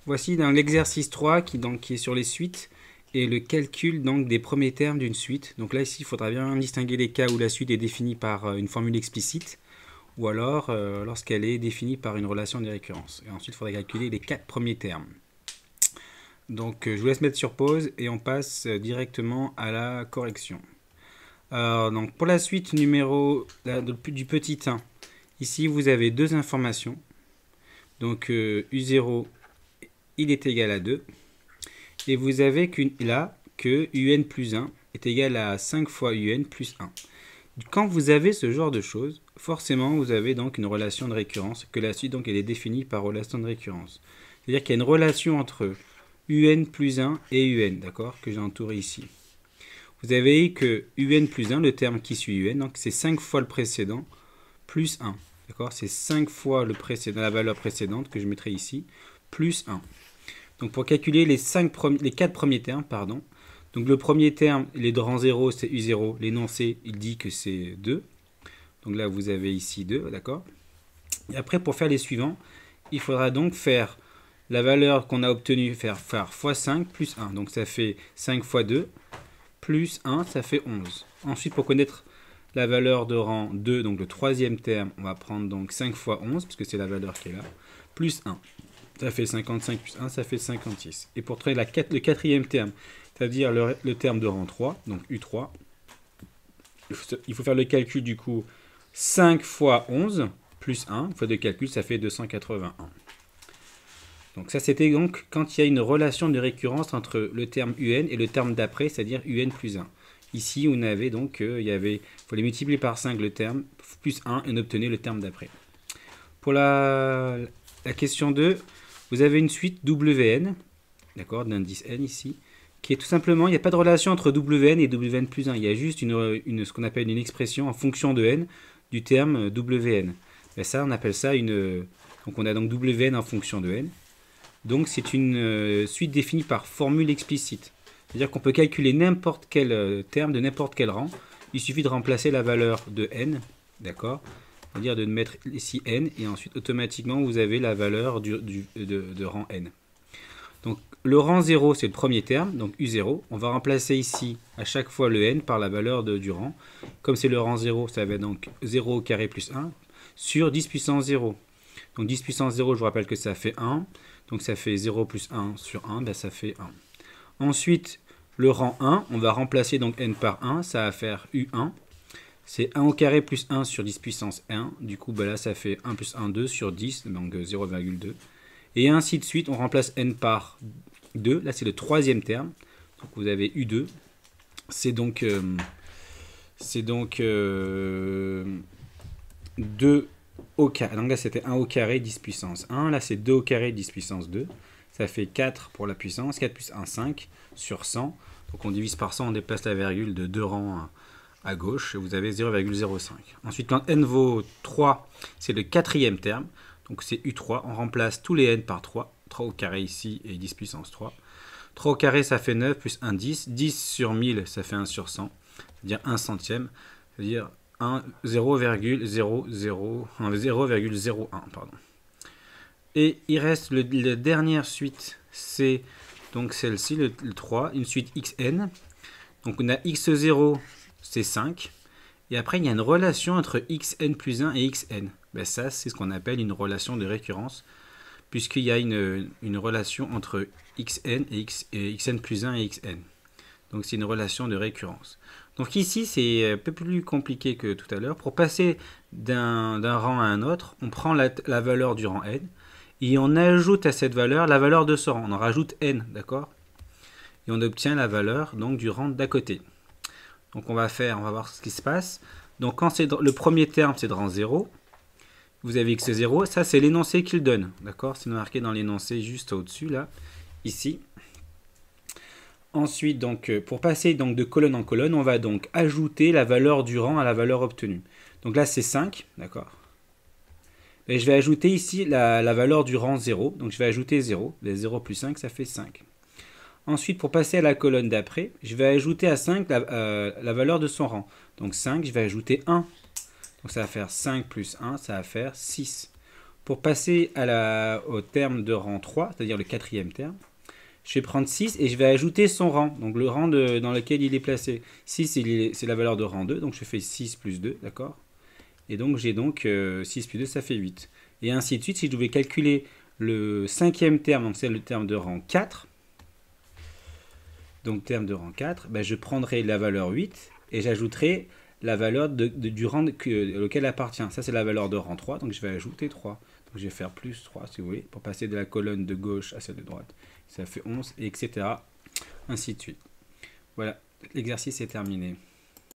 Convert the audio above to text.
Voici dans l'exercice 3 qui est sur les suites et le calcul donc, des premiers termes d'une suite. Donc là ici il faudra bien distinguer les cas où la suite est définie par une formule explicite ou alors lorsqu'elle est définie par une relation de récurrence. Et ensuite il faudra calculer les 4 premiers termes. Donc je vous laisse mettre sur pause et on passe directement à la correction. Alors, donc pour la suite numéro du petit 1, ici vous avez deux informations. Donc U0 il est égal à 2. Et vous avez là que UN plus 1 est égal à 5 fois UN plus 1. Quand vous avez ce genre de choses, forcément vous avez donc une relation de récurrence, que la suite donc elle est définie par relation de récurrence. C'est-à-dire qu'il y a une relation entre UN plus 1 et UN, d'accord, que j'ai entouré ici. Vous avez que UN plus 1, le terme qui suit UN, donc c'est 5 fois le précédent plus 1. D'accord, c'est 5 fois le précédent, la valeur précédente que je mettrai ici, plus 1. Donc pour calculer les 4 premiers termes, pardon. Donc le premier terme, il est de rang 0, c'est U0. L'énoncé, il dit que c'est 2. Donc là, vous avez ici 2, d'accord. Et après, pour faire les suivants, il faudra donc faire la valeur qu'on a obtenue, faire fois 5 plus 1. Donc ça fait 5 fois 2 plus 1, ça fait 11. Ensuite, pour connaître la valeur de rang 2, donc le troisième terme, on va prendre donc 5 fois 11, puisque c'est la valeur qui est là, plus 1. Ça fait 55 plus 1, ça fait 56. Et pour trouver le quatrième terme, c'est-à-dire le terme de rang 3, donc U3, il faut faire le calcul du coup 5 fois 11 plus 1, fois de calcul, ça fait 281. Donc ça c'était donc quand il y a une relation de récurrence entre le terme UN et le terme d'après, c'est-à-dire UN plus 1. Ici, on avait donc, il fallait multiplier par 5 le terme, plus 1, et on obtenait le terme d'après. Pour la question 2, vous avez une suite WN, d'accord, d'indice N ici, qui est tout simplement, il n'y a pas de relation entre WN et WN plus 1. Il y a juste ce qu'on appelle une expression en fonction de N du terme WN. Et ça, on appelle ça donc on a donc WN en fonction de N. Donc c'est une suite définie par formule explicite. C'est-à-dire qu'on peut calculer n'importe quel terme de n'importe quel rang. Il suffit de remplacer la valeur de N, d'accord, c'est-à-dire de mettre ici n, et ensuite automatiquement vous avez la valeur de rang n. Donc le rang 0 c'est le premier terme, donc U0. On va remplacer ici à chaque fois le n par la valeur du rang. Comme c'est le rang 0, ça va être donc 0 au carré plus 1 sur 10 puissance 0. Donc 10 puissance 0, je vous rappelle que ça fait 1. Donc ça fait 0 plus 1 sur 1, ben ça fait 1. Ensuite, le rang 1, on va remplacer donc n par 1, ça va faire U1. C'est 1 au carré plus 1 sur 10 puissance 1. Du coup, ben là, ça fait 1 plus 1, 2 sur 10, donc 0,2. Et ainsi de suite, on remplace n par 2. Là, c'est le troisième terme. Donc, vous avez U2. C'est donc 2 au carré. Donc là, c'était 1 au carré, 10 puissance 1. Là, c'est 2 au carré, 10 puissance 2. Ça fait 4 pour la puissance. 4 plus 1, 5 sur 100. Donc, on divise par 100, on déplace la virgule de 2 rangs à gauche, et vous avez 0,05. Ensuite, quand n vaut 3, c'est le quatrième terme, donc c'est U3. On remplace tous les n par 3. 3 au carré ici et 10 puissance 3. 3 au carré, ça fait 9, plus 1, 10. 10 sur 1000, ça fait 1 sur 100, c'est-à-dire 1 centième, c'est-à-dire 0,01. Pardon. Et il reste la dernière suite, c'est donc celle-ci, le 3, une suite xn. Donc on a x0, c'est 5. Et après, il y a une relation entre xn plus 1 et xn. Ben ça, c'est ce qu'on appelle une relation de récurrence, puisqu'il y a une relation entre xn et xn plus 1 et xn. Donc c'est une relation de récurrence. Donc ici, c'est un peu plus compliqué que tout à l'heure. Pour passer d'un rang à un autre, on prend la valeur du rang n, et on ajoute à cette valeur la valeur de ce rang. On en rajoute n, d'accord? Et on obtient la valeur donc du rang d'à côté. Donc on va voir ce qui se passe. Donc quand c'est le premier terme, c'est de rang 0. Vous avez x0, ça c'est l'énoncé qu'il donne. D'accord? C'est marqué dans l'énoncé juste au-dessus, là, ici. Ensuite, donc, pour passer donc, de colonne en colonne, on va donc ajouter la valeur du rang à la valeur obtenue. Donc là, c'est 5, d'accord? Et je vais ajouter ici la valeur du rang 0. Donc je vais ajouter 0. Les 0 plus 5, ça fait 5. Ensuite, pour passer à la colonne d'après, je vais ajouter à 5 la valeur de son rang. Donc 5, je vais ajouter 1. Donc ça va faire 5 plus 1, ça va faire 6. Pour passer au terme de rang 3, c'est-à-dire le quatrième terme, je vais prendre 6 et je vais ajouter son rang, donc le rang dans lequel il est placé. 6, c'est la valeur de rang 2, donc je fais 6 plus 2, d'accord? Et donc j'ai 6 plus 2, ça fait 8. Et ainsi de suite, si je devais calculer le cinquième terme, donc c'est le terme de rang 4, donc terme de rang 4, ben je prendrai la valeur 8 et j'ajouterai la valeur du rang auquel appartient. Ça, c'est la valeur de rang 3, donc je vais ajouter 3. Donc je vais faire plus 3, si vous voulez, pour passer de la colonne de gauche à celle de droite. Ça fait 11, etc. Ainsi de suite. Voilà, l'exercice est terminé.